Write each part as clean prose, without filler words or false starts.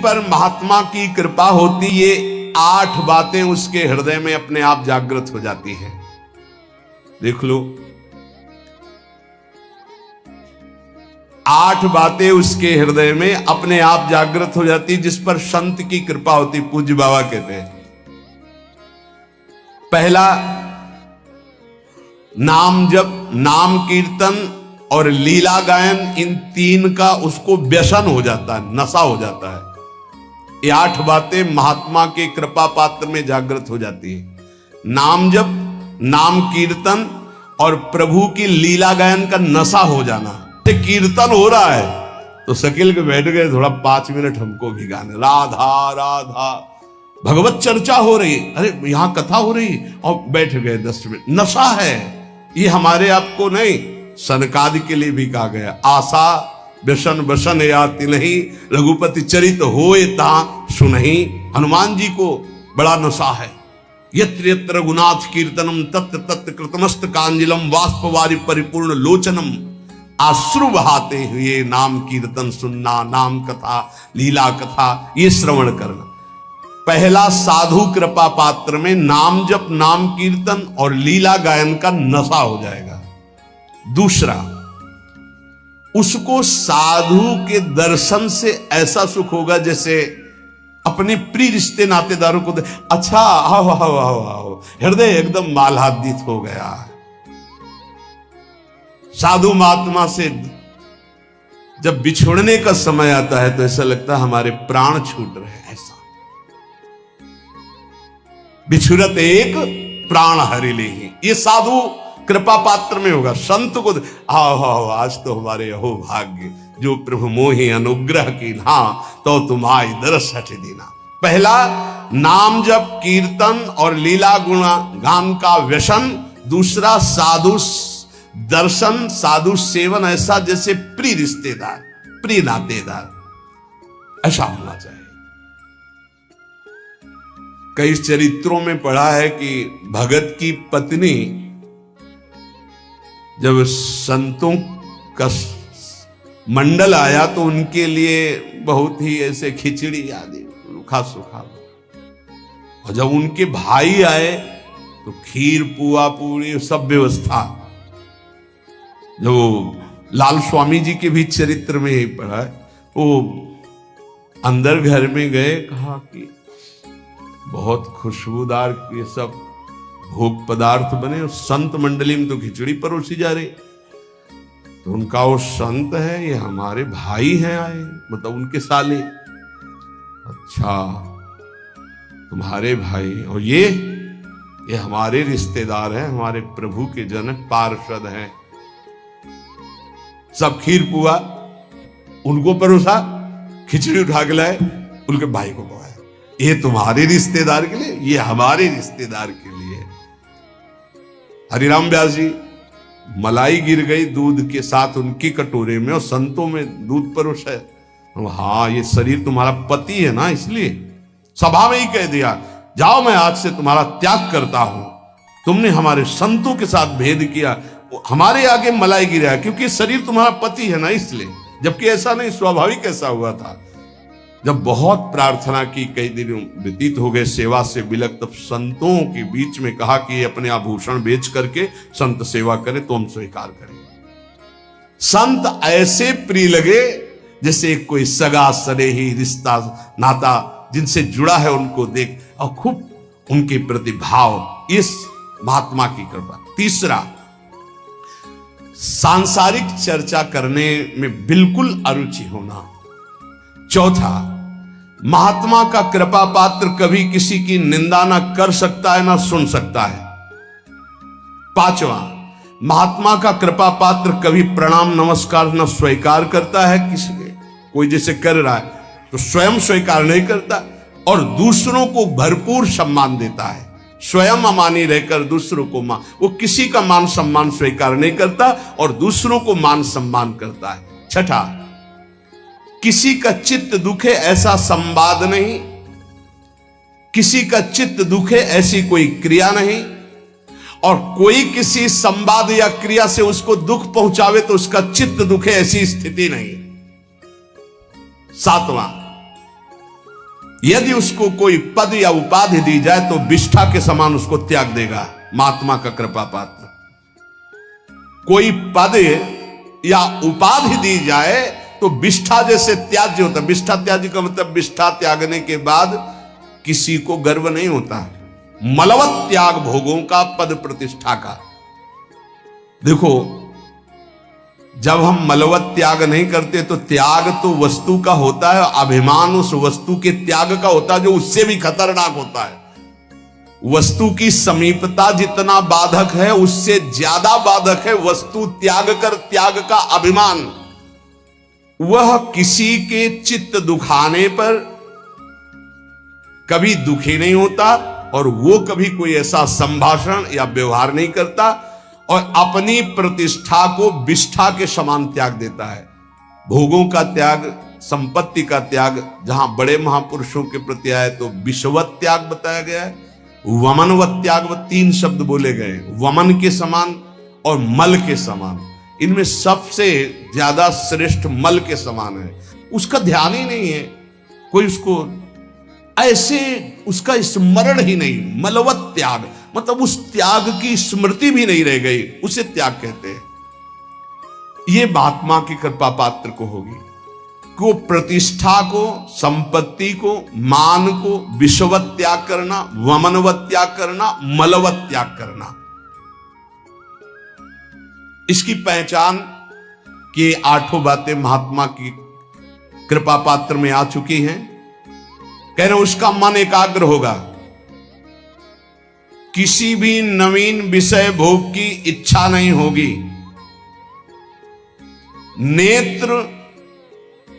पर महात्मा की कृपा होती, ये 8 बातें उसके हृदय में अपने आप जागृत हो जाती हैं। देख लो, 8 बातें उसके हृदय में अपने आप जागृत हो जाती, जिस पर संत की कृपा होती। पूज्य बाबा कहते हैं, पहला नाम जप, नाम कीर्तन और लीला गायन, इन 3 का उसको व्यसन हो जाता है, नशा हो जाता है। ये 8 बातें महात्मा के कृपा पात्र में जागृत हो जाती है। नाम जप, नाम कीर्तन और प्रभु की लीला गायन का नशा हो जाना। कीर्तन हो रहा है तो शकील के बैठ गए, थोड़ा 5 मिनट हमको भी गाने, राधा राधा, भगवत चर्चा हो रही, अरे यहां कथा हो रही और बैठ गए 10 मिनट। नशा है ये, हमारे आपको नहीं, सनकादि के लिए भी कहा गया, आशा व्यसन व्यसन याति नहीं, रघुपति चरित होए ता सुनहि। हनुमान जी को बड़ा नशा है। यत्र यत्र रघुनाथ कीर्तनम तत्र तत्र कृतमस्त कांजलम वाष्पवारि परिपूर्ण लोचनम। आश्रु बहाते हुए नाम कीर्तन सुनना, नाम कथा, लीला कथा ये श्रवण करना। पहला, साधु कृपा पात्र में नाम जप, नाम कीर्तन और लीला गायन का नशा हो जाएगा। दूसरा, उसको साधु के दर्शन से ऐसा सुख होगा जैसे अपने प्रिय रिश्ते नातेदारों को अच्छा, आओ आओ आओ आओ, हृदय एकदम मालादित हो गया। साधु महात्मा से जब बिछोड़ने का समय आता है तो ऐसा लगता है हमारे प्राण छूट रहे हैं। ऐसा बिछुरत एक प्राण हरि ले ही, ये साधु कृपा पात्र में होगा। संत को आओ आओ, आज तो हमारे अहो भाग्य, जो प्रभु मोहि अनुग्रह की ना, तो तुम्हारी दरस हट देना। पहला, नाम जप कीर्तन और लीला गुणा गान का व्यसन। दूसरा, साधु दर्शन, साधु सेवन, ऐसा जैसे प्रिय रिश्तेदार, प्रिय नातेदार, ऐसा होना चाहिए। कई चरित्रों में पढ़ा है कि भगत की पत्नी जब संतों का मंडल आया तो उनके लिए बहुत ही ऐसे खिचड़ी आदि रूखा सूखा, और जब उनके भाई आए तो खीर पुआ पूरी सब व्यवस्था। जो लाल स्वामी जी के भी चरित्र में ही पढ़ा है, वो अंदर घर में गए, कहा कि बहुत खुशबूदार ये सब भोग पदार्थ बने, और संत मंडली में तो खिचड़ी परोसी जा रही। तो उनका वो संत है, ये हमारे भाई हैं आए, मतलब उनके साले। अच्छा, तुम्हारे भाई, और ये हमारे रिश्तेदार हैं, हमारे प्रभु के जन पार्षद हैं। सब खीर पुआ उनको परोसा, खिचड़ी उठा के लाए, उनके भाई को पकाया। ये तुम्हारे रिश्तेदार के लिए, ये हमारे रिश्तेदार के लिए। हरिराम व्यास जी, मलाई गिर गई दूध के साथ उनकी कटोरे में, और संतों में दूध परोसा है। हाँ, ये शरीर तुम्हारा पति है ना, इसलिए सभा में ही कह दिया, जाओ मैं आज से तुम्हारा त्याग करता हूं। तुमने हमारे संतों के साथ भेद किया, हमारे आगे मलाई गिरा, क्योंकि शरीर तुम्हारा पति है ना, इसलिए। जबकि ऐसा नहीं, स्वाभाविक ऐसा हुआ था। जब बहुत प्रार्थना की, कई दिन व्यतीत हो गए सेवा से बिलक, तब संतों के बीच में कहा कि अपने आभूषण बेच करके संत सेवा करे तो हम स्वीकार करें। संत ऐसे प्रिय लगे जैसे कोई सगा सनेही रिश्ता नाता जिनसे जुड़ा है, उनको देख और खूब उनके प्रति भाव, इस महात्मा की कृपा। तीसरा, सांसारिक चर्चा करने में बिल्कुल अरुचि होना। चौथा, महात्मा का कृपा पात्र कभी किसी की निंदा ना कर सकता है ना सुन सकता है। पांचवा, महात्मा का कृपा पात्र कभी प्रणाम नमस्कार न स्वीकार करता है किसी के, कोई जैसे कर रहा है तो स्वयं स्वीकार नहीं करता, और दूसरों को भरपूर सम्मान देता है। स्वयं अमानी रहकर दूसरों को वो किसी का मान सम्मान स्वीकार नहीं करता और दूसरों को मान सम्मान करता है। छठा, किसी का चित्त दुखे ऐसा संवाद नहीं, किसी का चित्त दुखे ऐसी कोई क्रिया नहीं, और कोई किसी संवाद या क्रिया से उसको दुख पहुंचावे तो उसका चित्त दुखे ऐसी स्थिति नहीं। सातवां, यदि उसको कोई पद या उपाधि दी जाए तो विष्ठा के समान उसको त्याग देगा महात्मा का कृपा पात्र। कोई पद या उपाधि दी जाए तो विष्ठा जैसे त्याज्य होता। विष्ठा त्याज्य का मतलब विष्ठा त्यागने के बाद किसी को गर्व नहीं होता। मलवत त्याग भोगों का, पद प्रतिष्ठा का। देखो, जब हम मलवत त्याग नहीं करते तो त्याग तो वस्तु का होता है, अभिमान उस वस्तु के त्याग का होता है जो उससे भी खतरनाक होता है। वस्तु की समीपता जितना बाधक है उससे ज्यादा बाधक है वस्तु त्याग का अभिमान। वह किसी के चित्त दुखाने पर कभी दुखी नहीं होता और वो कभी कोई ऐसा संभाषण या व्यवहार नहीं करता और अपनी प्रतिष्ठा को विष्ठा के समान त्याग देता है। भोगों का त्याग, संपत्ति का त्याग, जहां बड़े महापुरुषों के प्रति आए तो विषवत त्याग बताया गया है, वमनवत त्याग, 3 शब्द बोले गए। वमन के समान और मल के समान। इनमें सबसे ज्यादा श्रेष्ठ मल के समान है। उसका ध्यान ही नहीं है, कोई उसको ऐसे उसका स्मरण ही नहीं। मलवत त्याग मतलब उस त्याग की स्मृति भी नहीं रह गई, उसे त्याग कहते हैं। ये महात्मा की कृपा पात्र को होगी को प्रतिष्ठा को, संपत्ति को, मान को विषवत त्याग करना, वमनवत त्याग करना, मलवत त्याग करना। इसकी पहचान कि 8 बातें महात्मा की कृपा पात्र में आ चुकी हैं। कह रहे उसका मन एकाग्र होगा, किसी भी नवीन विषय भोग की इच्छा नहीं होगी, नेत्र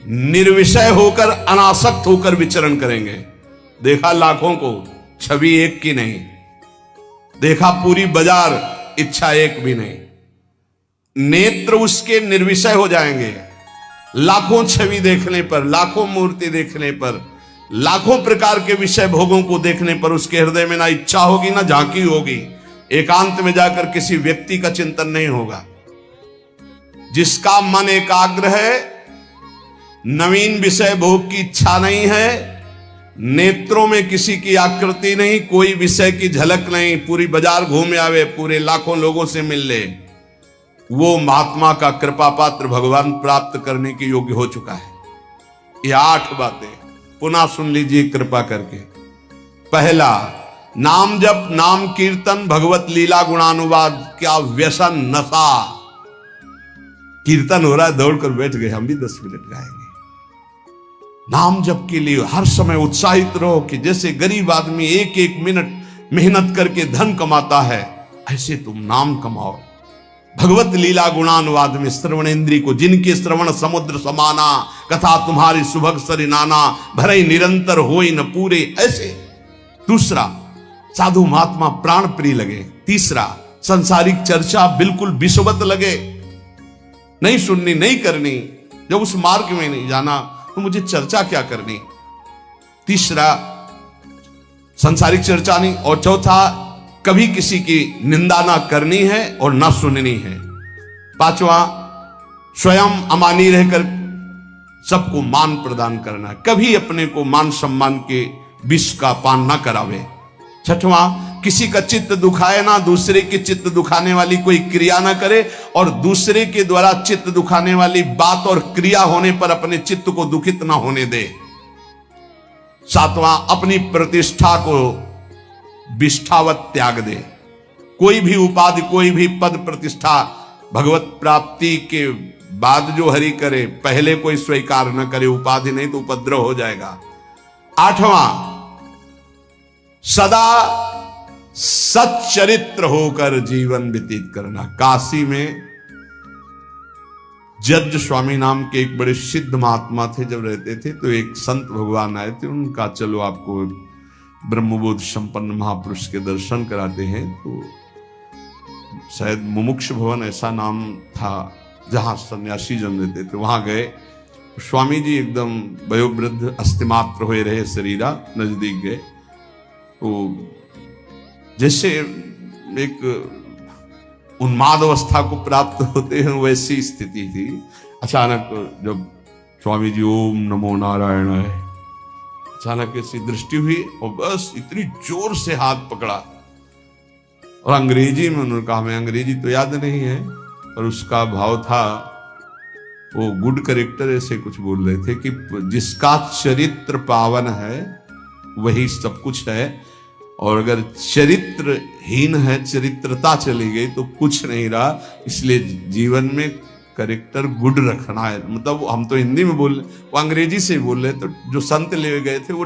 निर्विषय होकर अनासक्त होकर विचरण करेंगे। देखा लाखों को, छवि एक की नहीं। देखा पूरी बाजार, इच्छा एक भी नहीं। नेत्र उसके निर्विषय हो जाएंगे। लाखों छवि देखने पर, लाखों मूर्ति देखने पर, लाखों प्रकार के विषय भोगों को देखने पर उसके हृदय में ना इच्छा होगी ना झांकी होगी। एकांत में जाकर किसी व्यक्ति का चिंतन नहीं होगा। जिसका मन एकाग्र है, नवीन विषय भोग की इच्छा नहीं है, नेत्रों में किसी की आकृति नहीं, कोई विषय की झलक नहीं, पूरी बाजार घूम आवे, पूरे लाखों लोगों से मिल ले, वो महात्मा का कृपा पात्र भगवान प्राप्त करने के योग्य हो चुका है। ये 8 बातें पुनः सुन लीजिए कृपा करके। पहला, नाम जप, नाम कीर्तन, भगवत लीला गुणानुवाद। क्या व्यसन, नशा। कीर्तन हो रहा है, दौड़कर बैठ गए, हम भी 10 मिनट गाएंगे। नाम जप के लिए हर समय उत्साहित रहो कि जैसे गरीब आदमी 1-1 मिनट मेहनत करके धन कमाता है, ऐसे तुम नाम कमाओ। भगवत लीला गुणानुवाद में श्रवणेन्द्रिय को, जिनके श्रवण समुद्र समाना, कथा तुम्हारी सुभग सरि नाना, भरे निरंतर होई न पूरे, ऐसे। दूसरा, साधु महात्मा प्राण प्रिय लगे। तीसरा, संसारिक चर्चा बिल्कुल विषवत लगे, नहीं सुननी, नहीं करनी। जब उस मार्ग में नहीं जाना तो मुझे चर्चा क्या करनी। तीसरा, संसारिक चर्चा नहीं। और चौथा, कभी किसी की निंदा ना करनी है और ना सुननी है। 5वां, स्वयं अमानी रहकर सबको मान प्रदान करना, कभी अपने को मान सम्मान के विष का पान ना करावे। 6वां, किसी का चित्त दुखाए ना, दूसरे के चित्त दुखाने वाली कोई क्रिया ना करे और दूसरे के द्वारा चित्त दुखाने वाली बात और क्रिया होने पर अपने चित्त को दुखित ना होने दे। 7वां, अपनी प्रतिष्ठा को विष्ठावत त्याग दे। कोई भी उपाधि, कोई भी पद प्रतिष्ठा भगवत प्राप्ति के बाद जो हरि करे, पहले कोई स्वीकार न करे। उपाधि नहीं तो उपद्रव हो जाएगा। 8वां, सदा सच्चरित्र होकर जीवन व्यतीत करना। काशी में जज स्वामी नाम के एक बड़े सिद्ध महात्मा थे, जब रहते थे तो एक संत भगवान आए थे उनका, चलो आपको ब्रह्मबोध संपन्न महापुरुष के दर्शन कराते हैं। तो शायद मुमुक्ष भवन ऐसा नाम था जहां सन्यासी जन रहते थे, वहां गए। स्वामी जी एकदम वयोवृद्ध, अस्थिमात्र हुए रहे शरीरा, नजदीक गए तो जैसे एक उन्माद अवस्था को प्राप्त होते हैं वैसी स्थिति थी। अचानक जब स्वामी जी ओम नमो नारायण है, अचानक ऐसी दृष्टि हुई और बस इतनी जोर से हाथ पकड़ा और अंग्रेजी में उन्होंने कहा, हमें अंग्रेजी तो याद नहीं है, पर उसका भाव था, वो गुड करेक्टर ऐसे कुछ बोल रहे थे कि जिसका चरित्र पावन है वही सब कुछ है, और अगर चरित्रहीन है, चरित्रता चली गई तो कुछ नहीं रहा। इसलिए जीवन में करेक्टर गुड रखना है। मतलब हम तो हिंदी में बोल रहे, वो अंग्रेजी से बोल रहे, तो जो संत ले गए थे वो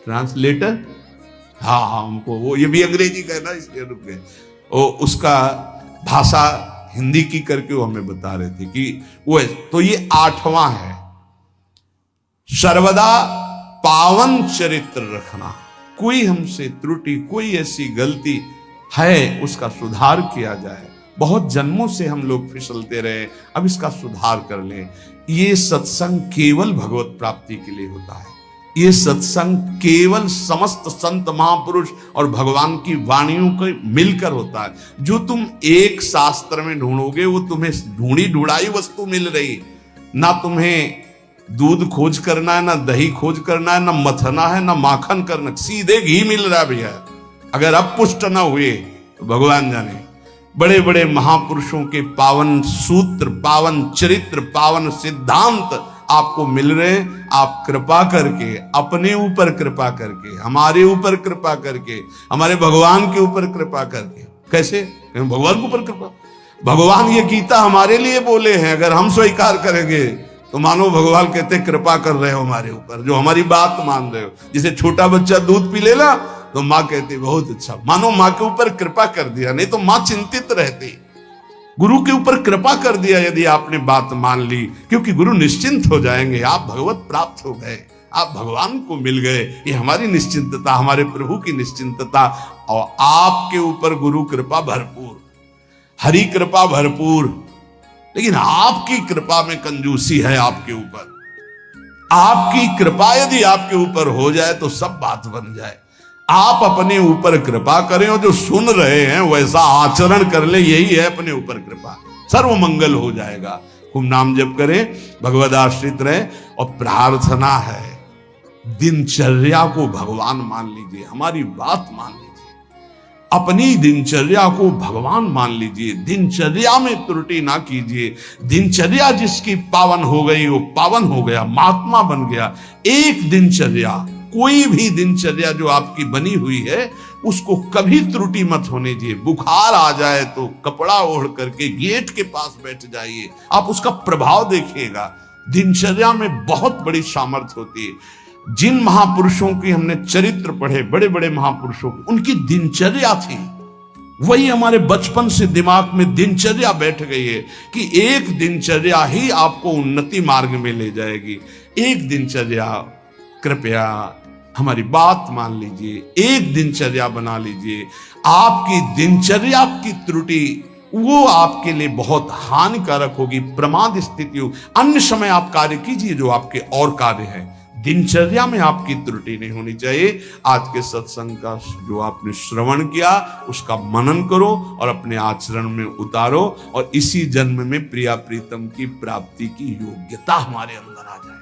ट्रांसलेटर, हाँ हमको वो ये भी अंग्रेजी का है ना, इसलिए रुक गए। वो उसका भाषा हिंदी की करके वो हमें बता रहे थे कि वो है। तो ये 8वां है, सर्वदा पावन चरित्र रखना। कोई हमसे त्रुटि, कोई ऐसी गलती है उसका सुधार किया जाए। बहुत जन्मों से हम लोग फिसलते रहे, अब इसका सुधार कर लें। ये सत्संग केवल भगवत प्राप्ति के लिए होता है। ये सत्संग केवल समस्त संत महापुरुष और भगवान की वाणियों को मिलकर होता है। जो तुम एक शास्त्र में ढूंढोगे वो तुम्हें ढूंढी ढूंढाई वस्तु मिल रही। ना तुम्हें दूध खोज करना है, ना दही खोज करना है, ना मथना है, ना माखन करना, सीधे घी मिल रहा है भैया। अगर अब पुष्ट ना हुए तो भगवान जाने। बड़े बड़े महापुरुषों के पावन सूत्र, पावन चरित्र, पावन सिद्धांत आपको मिल रहे। आप कृपा करके, अपने ऊपर कृपा करके, हमारे ऊपर कृपा करके, हमारे भगवान के ऊपर कृपा करके। कैसे? भगवान के ऊपर कृपा। भगवान ये गीता हमारे लिए बोले हैं, अगर हम स्वीकार करेंगे तो मानो भगवान कहते कृपा कर रहे हो हमारे ऊपर, जो हमारी बात मान रहे हो। जैसे छोटा बच्चा दूध पी लेना तो माँ कहती बहुत अच्छा, मानो माँ के ऊपर कृपा कर दिया, नहीं तो माँ चिंतित रहती। गुरु के ऊपर कृपा कर दिया यदि आपने बात मान ली, क्योंकि गुरु निश्चिंत हो जाएंगे। आप भगवत प्राप्त हो गए, आप भगवान को मिल गए। ये हमारी निश्चिंतता, हमारे प्रभु की निश्चिंतता। और आपके ऊपर गुरु कृपा भरपूर, हरि कृपा भरपूर, लेकिन आपकी कृपा में कंजूसी है आपके ऊपर। आपकी कृपा यदि आपके ऊपर हो जाए तो सब बात बन जाए। आप अपने ऊपर कृपा करें और जो सुन रहे हैं वैसा आचरण कर ले, यही है अपने ऊपर कृपा। सर्व मंगल हो जाएगा। खूब नाम जप करें, भगवद आश्रित रहे। और प्रार्थना है, दिनचर्या को भगवान मान लीजिए, हमारी बात मान लीजिए, अपनी दिनचर्या को भगवान मान लीजिए। दिनचर्या में त्रुटि ना कीजिए। दिनचर्या जिसकी पावन हो गई वो पावन हो गया, महात्मा बन गया। एक दिनचर्या, कोई भी दिनचर्या जो आपकी बनी हुई है उसको कभी त्रुटि मत होने दीजिए। बुखार आ जाए तो कपड़ा ओढ़ करके गेट के पास बैठ जाइए, आप उसका प्रभाव देखिएगा। दिनचर्या में बहुत बड़ी सामर्थ्य होती है। जिन महापुरुषों की हमने चरित्र पढ़े, बड़े बड़े महापुरुषों की, उनकी दिनचर्या थी, वही हमारे बचपन से दिमाग में दिनचर्या बैठ गई है कि एक दिनचर्या ही आपको उन्नति मार्ग में ले जाएगी। एक दिनचर्या, कृपया हमारी बात मान लीजिए, एक दिनचर्या बना लीजिए। आपकी दिनचर्या की त्रुटि वो आपके लिए बहुत हानिकारक होगी, प्रमाद स्थिति हो। अन्य समय आप कार्य कीजिए जो आपके और कार्य है, दिनचर्या में आपकी त्रुटि नहीं होनी चाहिए। आज के सत्संग का जो आपने श्रवण किया उसका मनन करो और अपने आचरण में उतारो, और इसी जन्म में प्रिया प्रीतम की प्राप्ति की योग्यता हमारे अंदर आ जाए।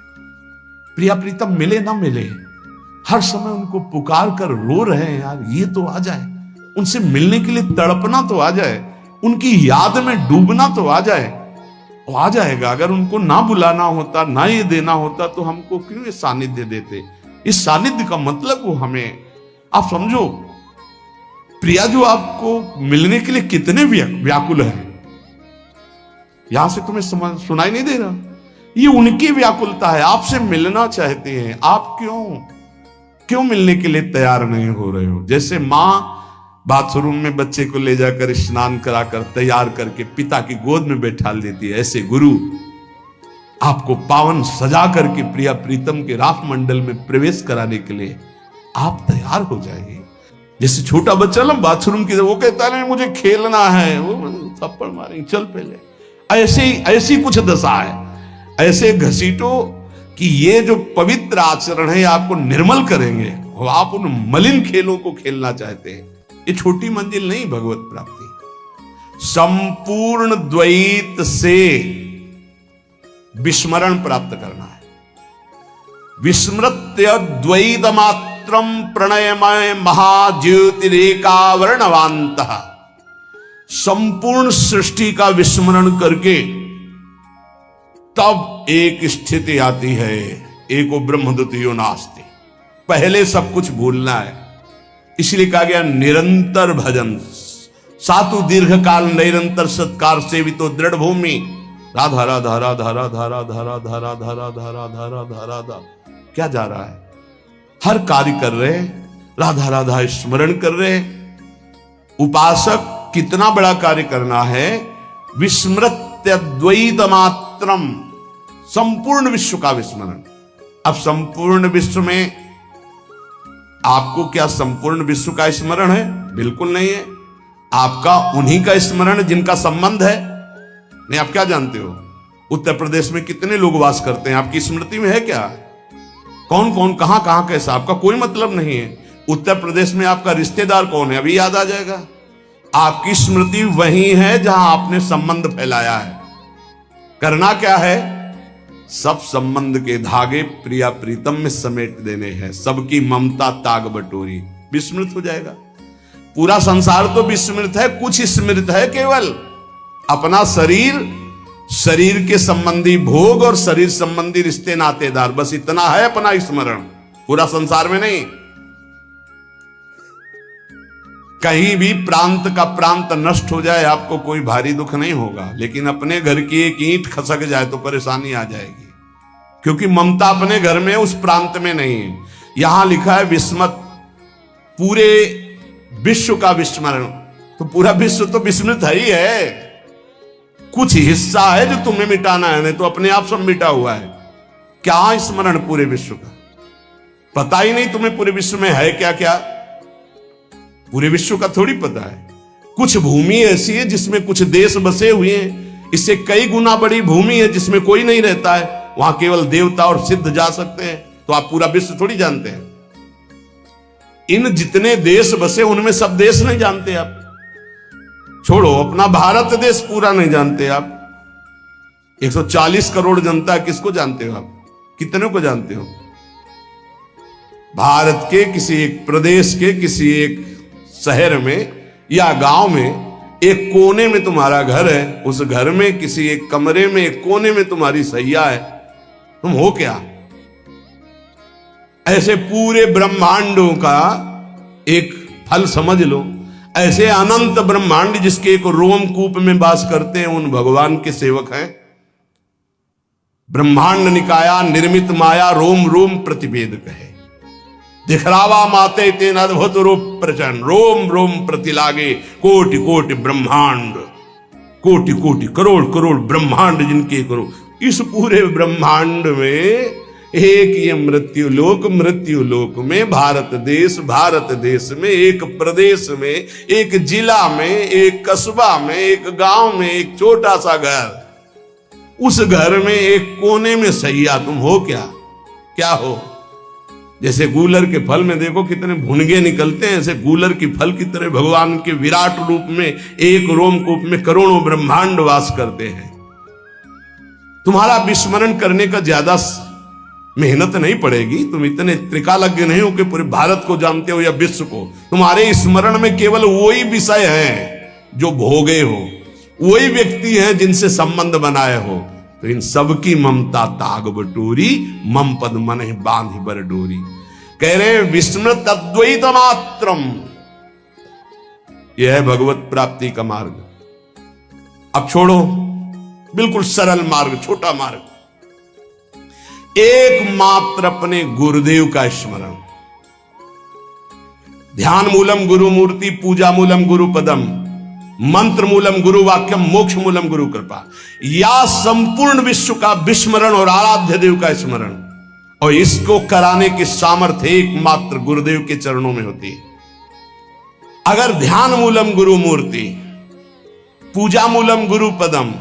प्रिया प्रीतम मिले ना मिले, हर समय उनको पुकार कर रो रहे हैं यार, ये तो आ जाए। उनसे मिलने के लिए तड़पना तो आ जाए, उनकी याद में डूबना तो आ जाए। वो आ जाएगा। अगर उनको ना बुलाना होता, ना ये देना होता तो हमको क्यों ये सानिध्य देते। इस सानिध्य का मतलब वो हमें, आप समझो, प्रिया जो आपको मिलने के लिए कितने व्याकुल है, यहां से तुम्हें सुनाई नहीं दे रहा। ये उनकी व्याकुलता है, आपसे मिलना चाहते हैं। आप क्यों मिलने के लिए तैयार नहीं हो रहे हो। जैसे माँ बाथरूम में बच्चे को ले जाकर स्नान कराकर तैयार करके पिता की गोद में बैठा देती है, ऐसे गुरु आपको पावन सजा करके प्रिया प्रीतम के राख मंडल में प्रवेश कराने के लिए आप तैयार हो जाइए। जैसे छोटा बच्चा ना बाथरूम की, वो कहता है मुझे खेलना है, वो थप्पड़ मारेंगे, चल पहले। ऐसी कुछ दशा है। ऐसे घसीटो कि ये जो पवित्र आचरण है आपको निर्मल करेंगे। आप उन मलिन खेलों को खेलना चाहते हैं। ये छोटी मंजिल नहीं भगवत प्राप्ति। संपूर्ण द्वैत से विस्मरण प्राप्त करना है। विस्मृत्य द्वैत मात्रम प्रणयमय महाज्योतिरेकावर्णवांत, संपूर्ण सृष्टि का विस्मरण करके तब एक स्थिति आती है, एको ब्रह्मद्वितीयो नास्ति। पहले सब कुछ भूलना है, इसलिए कहा गया निरंतर भजन। सातु दीर्घ काल निरंतर सत्कार सेवितो दृढ़ भूमि। राधा राधा राधा राधा राधा राधा राधा राधा राधा राधा राधा। क्या जा रहा है? हर कार्य कर रहे, राधा राधा स्मरण कर रहे। उपासक कितना बड़ा कार्य करना है, विस्मृत्य द्वैत मात्रम, संपूर्ण विश्व का विस्मरण। अब संपूर्ण विश्व में आपको क्या संपूर्ण विश्व का स्मरण है? बिल्कुल नहीं है। आपका उन्हीं का स्मरण जिनका संबंध है। नहीं, आप क्या जानते हो उत्तर प्रदेश में कितने लोग वास करते हैं? आपकी स्मृति में है क्या? कौन कौन कहां कहां कैसा? आपका कोई मतलब नहीं है। उत्तर प्रदेश में आपका रिश्तेदार कौन है अभी याद आ जाएगा। आपकी स्मृति वही है जहां आपने संबंध फैलाया है। करना क्या है? सब संबंध के धागे प्रिया प्रीतम में समेट देने हैं। सबकी ममता ताग बटोरी, विस्मृत हो जाएगा। पूरा संसार तो विस्मृत है, कुछ स्मृत है केवल अपना शरीर, शरीर के संबंधी भोग और शरीर संबंधी रिश्ते नातेदार, बस इतना है अपना स्मरण। पूरा संसार में नहीं। कहीं भी प्रांत का प्रांत नष्ट हो जाए आपको कोई भारी दुख नहीं होगा, लेकिन अपने घर की एक ईंट खसक जाए तो परेशानी आ जाएगी, क्योंकि ममता अपने घर में उस प्रांत में नहीं है। यहां लिखा है विस्मत, पूरे विश्व का विस्मरण। तो पूरा विश्व तो विस्मृत है ही है, कुछ हिस्सा है जो तुम्हें मिटाना है, नहीं तो अपने आप सब मिटा हुआ है। क्या स्मरण पूरे विश्व का? पता ही नहीं तुम्हें पूरे विश्व में है क्या क्या। पूरे विश्व का थोड़ी पता है। कुछ भूमि ऐसी है जिसमें कुछ देश बसे हुए हैं, इससे कई गुना बड़ी भूमि है जिसमें कोई नहीं रहता है, वहां केवल देवता और सिद्ध जा सकते हैं। तो आप पूरा विश्व थोड़ी जानते हैं। इन जितने देश बसे उनमें सब देश नहीं जानते आप। छोड़ो, अपना भारत देश पूरा नहीं जानते आप। 140 करोड़ जनता, किसको जानते हो आप? कितने को जानते हो? भारत के किसी एक प्रदेश के किसी एक शहर में या गांव में एक कोने में तुम्हारा घर है, उस घर में किसी एक कमरे में एक कोने में तुम्हारी सैया है। तुम हो क्या? ऐसे पूरे ब्रह्मांडों का एक फल समझ लो। ऐसे अनंत ब्रह्मांड जिसके एक रोमकूप में वास करते हैं, उन भगवान के सेवक हैं। ब्रह्मांड निकाया निर्मित माया रोम रोम प्रतिवेद कहे, दिखरावा माते तेन अद्भुत रूप प्रचंड, रोम रोम प्रति लागे कोटि कोटि ब्रह्मांड, कोटि कोटि करोड़ करोड़ ब्रह्मांड जिनके करो। इस पूरे ब्रह्मांड में एक ये मृत्यु लोक में भारत देश में एक प्रदेश में, एक जिला में, एक कस्बा में, एक गांव में एक छोटा सा घर, उस घर में एक कोने में सैया। तुम हो क्या? क्या हो? जैसे गूलर के फल में देखो कितने भुनगे निकलते हैं, ऐसे गूलर की फल की तरह भगवान के विराट रूप में एक रोमकूप में करोड़ों ब्रह्मांड वास करते हैं। तुम्हारा विस्मरण करने का ज्यादा मेहनत नहीं पड़ेगी। तुम इतने त्रिकालज्ञ नहीं हो कि पूरे भारत को जानते हो या विश्व को। तुम्हारे स्मरण में केवल वही विषय हैं जो भोगे हो, वही व्यक्ति हैं जिनसे संबंध बनाए हो। तो इन सबकी ममता ताग बटोरी, मम पद मन बांध बर डोरी। कह रहे विस्मृत अद्वैत मात्रम, यह है भगवत प्राप्ति का मार्ग। अब छोड़ो, बिल्कुल सरल मार्ग, छोटा मार्ग, एकमात्र अपने गुरुदेव का स्मरण। ध्यान मूलम गुरु मूर्ति, पूजा मूलम गुरु पदम, मंत्र मूलम गुरु वाक्यम, मोक्ष मूलम गुरु कृपा। या संपूर्ण विश्व का विस्मरण और आराध्य देव का स्मरण, और इसको कराने की सामर्थ्य एकमात्र गुरुदेव के चरणों में होती है। अगर ध्यान मूलम गुरु मूर्ति, पूजा मूलम गुरु पदम,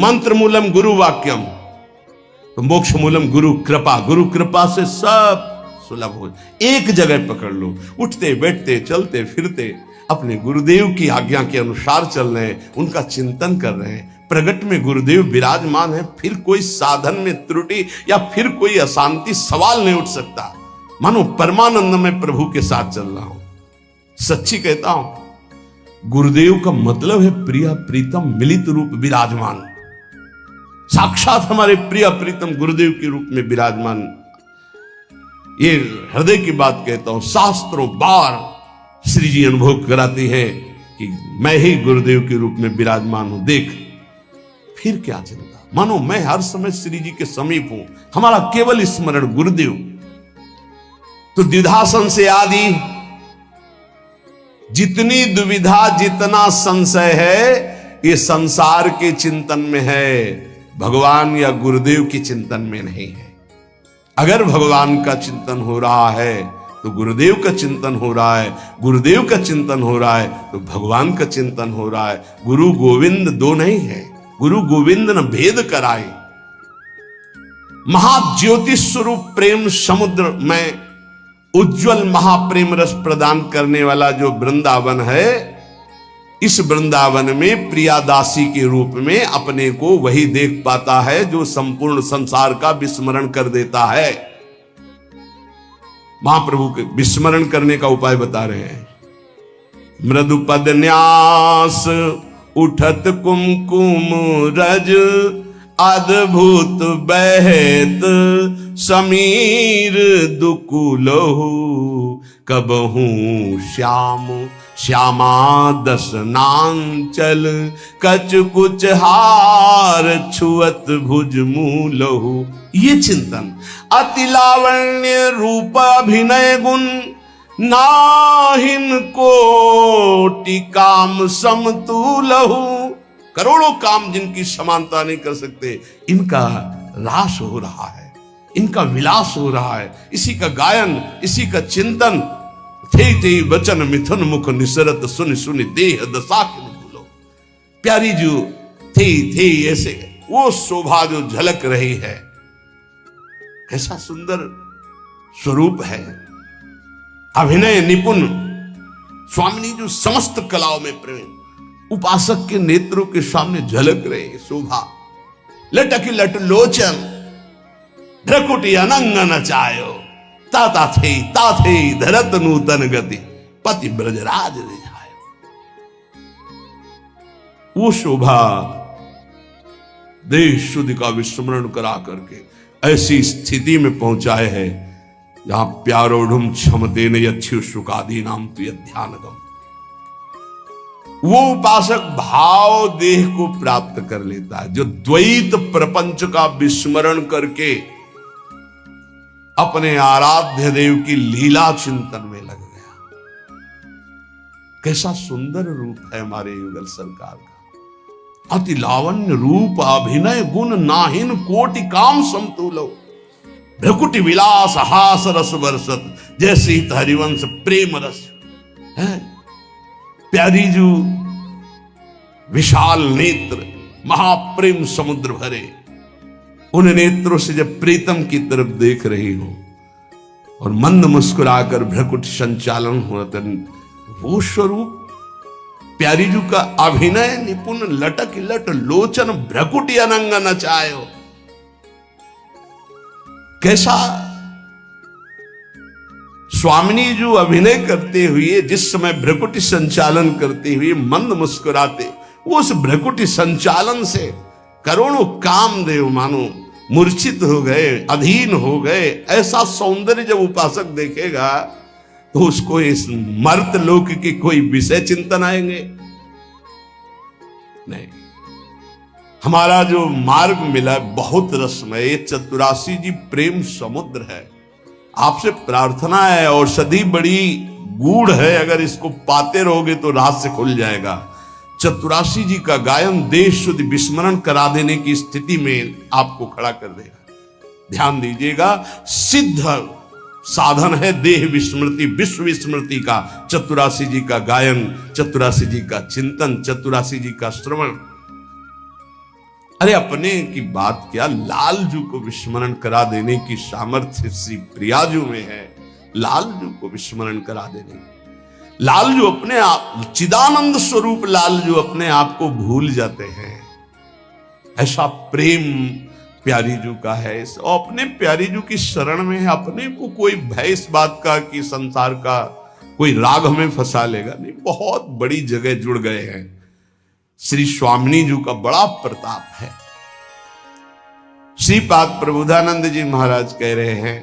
मंत्र मूलम गुरु वाक्यम, तो मोक्ष मूलम गुरु कृपा। गुरु कृपा से सब सुलभ हो। एक जगह पकड़ लो, उठते बैठते चलते फिरते अपने गुरुदेव की आज्ञा के अनुसार चल रहे हैं, उनका चिंतन कर रहे हैं, प्रगट में गुरुदेव विराजमान है, फिर कोई साधन में त्रुटि या फिर कोई अशांति सवाल नहीं उठ सकता। मानो परमानंद में प्रभु के साथ चल रहा हूं। सच्ची कहता हूं, गुरुदेव का मतलब है प्रिय प्रीतम मिलित रूप विराजमान। साक्षात हमारे प्रिय प्रीतम गुरुदेव के रूप में विराजमान। ये हृदय की बात कहता हूं, शास्त्रों बार श्री जी अनुभव कराती है कि मैं ही गुरुदेव के रूप में विराजमान हूं। देख, फिर क्या चिंता, मानो मैं हर समय श्री जी के समीप हूं, हमारा केवल स्मरण गुरुदेव। तो द्विधासन से आदि जितनी दुविधा जितना संशय है, ये संसार के चिंतन में है, भगवान या गुरुदेव के चिंतन में नहीं है। अगर भगवान का चिंतन हो रहा है तो गुरुदेव का चिंतन हो रहा है, गुरुदेव का चिंतन हो रहा है तो भगवान का चिंतन हो रहा है। गुरु गोविंद दो नहीं है, गुरु गोविंद न भेद कराए। महाज्योति स्वरूप प्रेम समुद्र में उज्जवल महाप्रेम रस प्रदान करने वाला जो वृंदावन है, इस वृंदावन में प्रियादासी के रूप में अपने को वही देख पाता है जो संपूर्ण संसार का विस्मरण कर देता है। महाप्रभु के विस्मरण करने का उपाय बता रहे हैं। मृदुपद न्यास उठत कुमकुम रज, अद्भुत बहत समीर दुकुलहु, कबहू श्याम श्यामा दसनांचल, कच कुछ हार छुअत भुज मूलहु। ये चिंतन, अति लावण्य रूप अभिनय गुण, नाहिन कोटि काम समतुलहु। करोड़ों काम जिनकी समानता नहीं कर सकते, इनका रास हो रहा है, इनका विलास हो रहा है। इसी का गायन, इसी का चिंतन। थे वचन मिथुन मुख निसरत, सुन सुन देह दशा के भूलो। प्यारी जो थे ऐसे वो शोभा जो झलक रही है, कैसा सुंदर स्वरूप है। अभिनय निपुण स्वामिनी जो समस्त कलाओं में प्रेम, उपासक के नेत्रों के सामने झलक रहे शोभा। लटक लट लोचन, भ्रकुटी अनंग नचायो, ताता थे धरत नूतन गति, पति ब्रजराज रिझायो। वो शोभा देश शुद्ध का विस्मरण करा करके ऐसी स्थिति में पहुंचाए है जहां प्यारोढ़ क्षमते न यच्छु शुकादी नाम तु ध्यानगम। वो उपासक भाव देह को प्राप्त कर लेता है जो द्वैत प्रपंच का विस्मरण करके अपने आराध्य देव की लीला चिंतन में लग गया। कैसा सुंदर रूप है हमारे युगल सरकार का। अति लावण्य रूप अभिनय गुण, नाहिन कोटि काम समतुलो। भ्रकुटि विलास हास रस बरसत, जैसे ही हरिवंश प्रेम रस है। प्यारी जो विशाल नेत्र, महाप्रेम समुद्र भरे, उन नेत्रों से जब प्रीतम की तरफ देख रही हो और मंद मुस्कुराकर भ्रकुट संचालन होता, वो स्वरूप प्यारी जू का अभिनय निपुण, लटक लट लोचन भ्रकुटी अनंग नचायो। कैसा स्वामिनी जो अभिनय करते हुए, जिस समय भ्रकुटी संचालन करते हुए मंद मुस्कुराते, वो उस भ्रकुटी संचालन से करोड़ों कामदेव मानो मूर्छित हो गए, अधीन हो गए। ऐसा सौंदर्य जब उपासक देखेगा तो उसको इस मर्त लोक के कोई विषय चिंतन आएंगे नहीं। हमारा जो मार्ग मिला बहुत रसमय, चतुरासी जी प्रेम समुद्र है। आपसे प्रार्थना है, औषधि बड़ी गूढ़ है, अगर इसको पाते रहोगे तो रहस्य खुल जाएगा। चतुरासी जी का गायन देश शुद्ध विस्मरण करा देने की स्थिति में आपको खड़ा कर देगा। ध्यान दीजिएगा, सिद्ध साधन है देह विस्मृति, विश्व विस्मृति का चतुरासी जी का गायन, चतुरासी जी का चिंतन, चतुरासी जी का श्रवण। अरे अपने की बात क्या, लालजू को विस्मरण करा देने की सामर्थ्य श्री प्रियाजू में है। लालजू को विस्मरण करा देने, लालजू अपने आप चिदानंद स्वरूप, लालजू अपने आप को भूल जाते हैं। ऐसा प्रेम प्यारी जू का है। अपने प्यारी जू की शरण में है, अपने को कोई भय इस बात का कि संसार का कोई राग हमें फंसा लेगा नहीं। बहुत बड़ी जगह जुड़ गए हैं। श्री स्वामिनी जू का बड़ा प्रताप है। श्रीपाद प्रबोधानंद जी महाराज कह रहे हैं,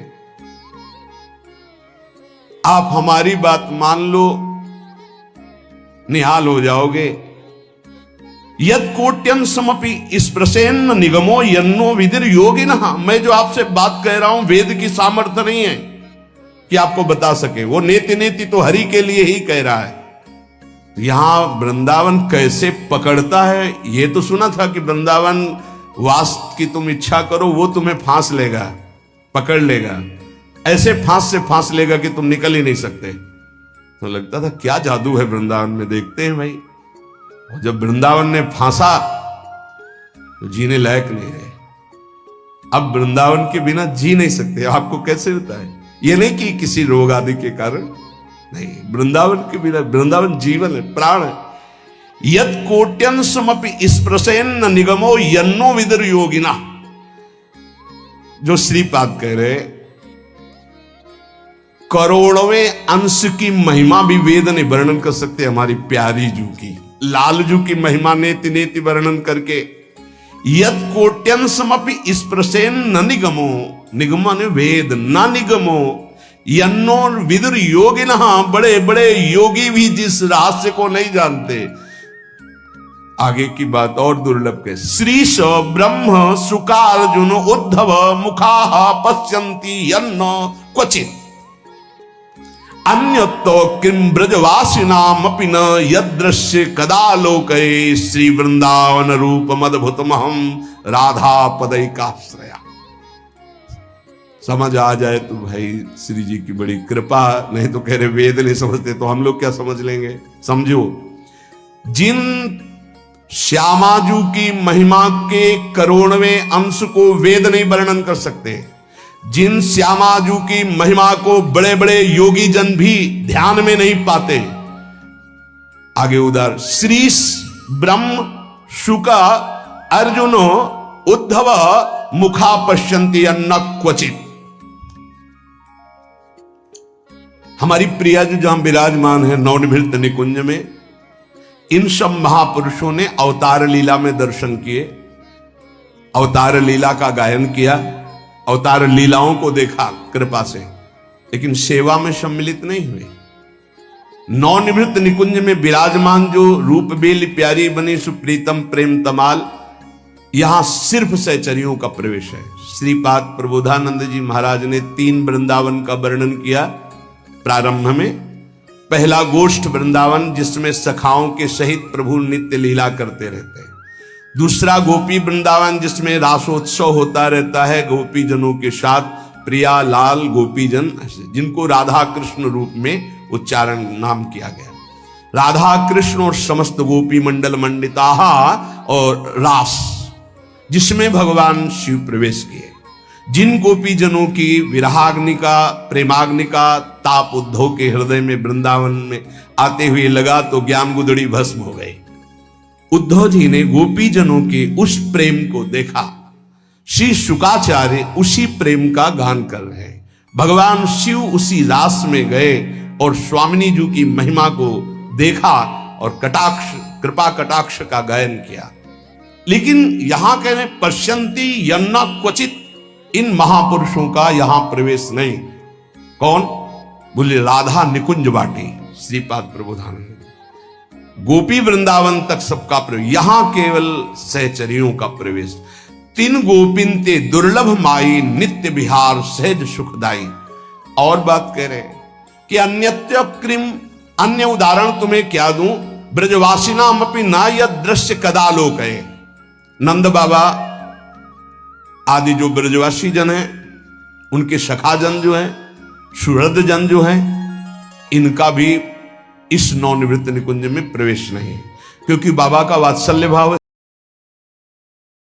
आप हमारी बात मान लो, निहाल हो जाओगे। यद कोट्यन समपि स्पृशेन्न निगमो यन्नो विदिर योगिनः। मैं जो आपसे बात कह रहा हूं वेद की सामर्थ्य नहीं है कि आपको बता सके, वो नेति नेति तो हरि के लिए ही कह रहा है। यहां वृंदावन कैसे पकड़ता है, ये तो सुना था कि वृंदावन वास की तुम इच्छा करो वो तुम्हें फांस लेगा, पकड़ लेगा, ऐसे फांस से फांस लेगा कि तुम निकल ही नहीं सकते। तो लगता था क्या जादू है वृंदावन में, देखते हैं भाई। और जब वृंदावन ने फांसा तो जीने लायक नहीं रहे। अब वृंदावन के बिना जी नहीं सकते। आपको कैसे होता है, ये नहीं कि किसी रोग आदि के कारण नहीं, वृंदावन के बिना, वृंदावन जीवन है, प्राण है। यद कोट्यन समपि स्पृशेन्न निगमो यन्नो विदुर योगिना। जो श्रीपाद कह रहे, करोड़वें अंश की महिमा भी वेद ने वर्णन कर सकते हमारी प्यारी जू की, लाल जू की महिमा नेति नेति वर्णन करके। यद कोट्यन समपि स्पृशेन्न निगमो, निगम ने वेद, न निगमो यन्नो विदुर योगिनः। बड़े बड़े योगी भी जिस रहस्य को नहीं जानते। आगे की बात और दुर्लभ के, श्रीश ब्रह्म सुकार्जुन उद्धव मुखा पश्यन्ति यन्न क्वचित अन्यतो किम ब्रजवासिनामपि न यदृश्य कदा लोके। श्री वृंदावन रूप मदभुतमहम राधा पदैकाश्रया। समझ आ जाए तो भाई श्री जी की बड़ी कृपा, नहीं तो कह रहे वेद नहीं समझते तो हम लोग क्या समझ लेंगे। समझो, जिन श्यामाजू की महिमा के करोड़वें अंश को वेद नहीं वर्णन कर सकते, जिन श्यामाजू की महिमा को बड़े बड़े योगी जन भी ध्यान में नहीं पाते। आगे उधर श्री ब्रह्म शुका अर्जुनो उद्धव मुखा पश्यन्ति अन्न क्वचित। हमारी प्रिया जी जहां विराजमान है नवनिभृत निकुंज में, इन सब महापुरुषों ने अवतार लीला में दर्शन किए, अवतार लीला का गायन किया, अवतार लीलाओं को देखा कृपा से, लेकिन सेवा में सम्मिलित नहीं हुए। नवनिभृत निकुंज में विराजमान जो रूप बेली प्यारी बनी सुप्रीतम प्रेम तमाल, यहां सिर्फ सहचरियों का प्रवेश है। श्रीपाद प्रबोधानंद जी महाराज ने 3 वृंदावन का वर्णन किया प्रारंभ में। पहला गोष्ठ वृंदावन जिसमें सखाओं के सहित प्रभु नित्य लीला करते रहते हैं। दूसरा गोपी वृंदावन जिसमें रासोत्सव होता रहता है गोपी जनों के साथ, प्रिया लाल गोपी जन जिनको राधा कृष्ण रूप में उच्चारण नाम किया गया। राधा कृष्ण और समस्त गोपी मंडल मंडिता और रास जिसमें भगवान शिव प्रवेश किए। जिन गोपी जनों की विरहाग्नि का प्रेमाग्नि का ताप उद्धव के हृदय में वृंदावन में आते हुए लगा तो ज्ञान गुदड़ी भस्म हो गई। उद्धव जी ने गोपी जनों के उस प्रेम को देखा। श्री शुकाचार्य उसी प्रेम का गान कर रहे हैं। भगवान शिव उसी रास में गए और स्वामिनी जी की महिमा को देखा और कटाक्ष कृपा कटाक्ष का गायन किया। लेकिन यहां कह रहे पश्यन्ति यन्ना क्वचित, इन महापुरुषों का यहां प्रवेश नहीं। कौन बोले? राधा निकुंज बाटी श्रीपाद प्रबोधानंद। गोपी वृंदावन तक सबका प्रवेश, यहां केवल सहचरियों का प्रवेश। 3 गोपिन ते दुर्लभ माई नित्य विहार सहज सुखदाई। और बात कह रहे कि अन्यत्य क्रिम, अन्य उदाहरण तुम्हें क्या दूं? ब्रजवासिनाम अपि ना यद दृश्य कदा लोक है। नंद बाबा आदि जो ब्रजवासी जन हैं, उनके सखा जन जो हैं, सुहृद जन जो हैं, इनका भी इस नवनिवृत्त निकुंज में प्रवेश नहीं, क्योंकि बाबा का वात्सल्य भाव है।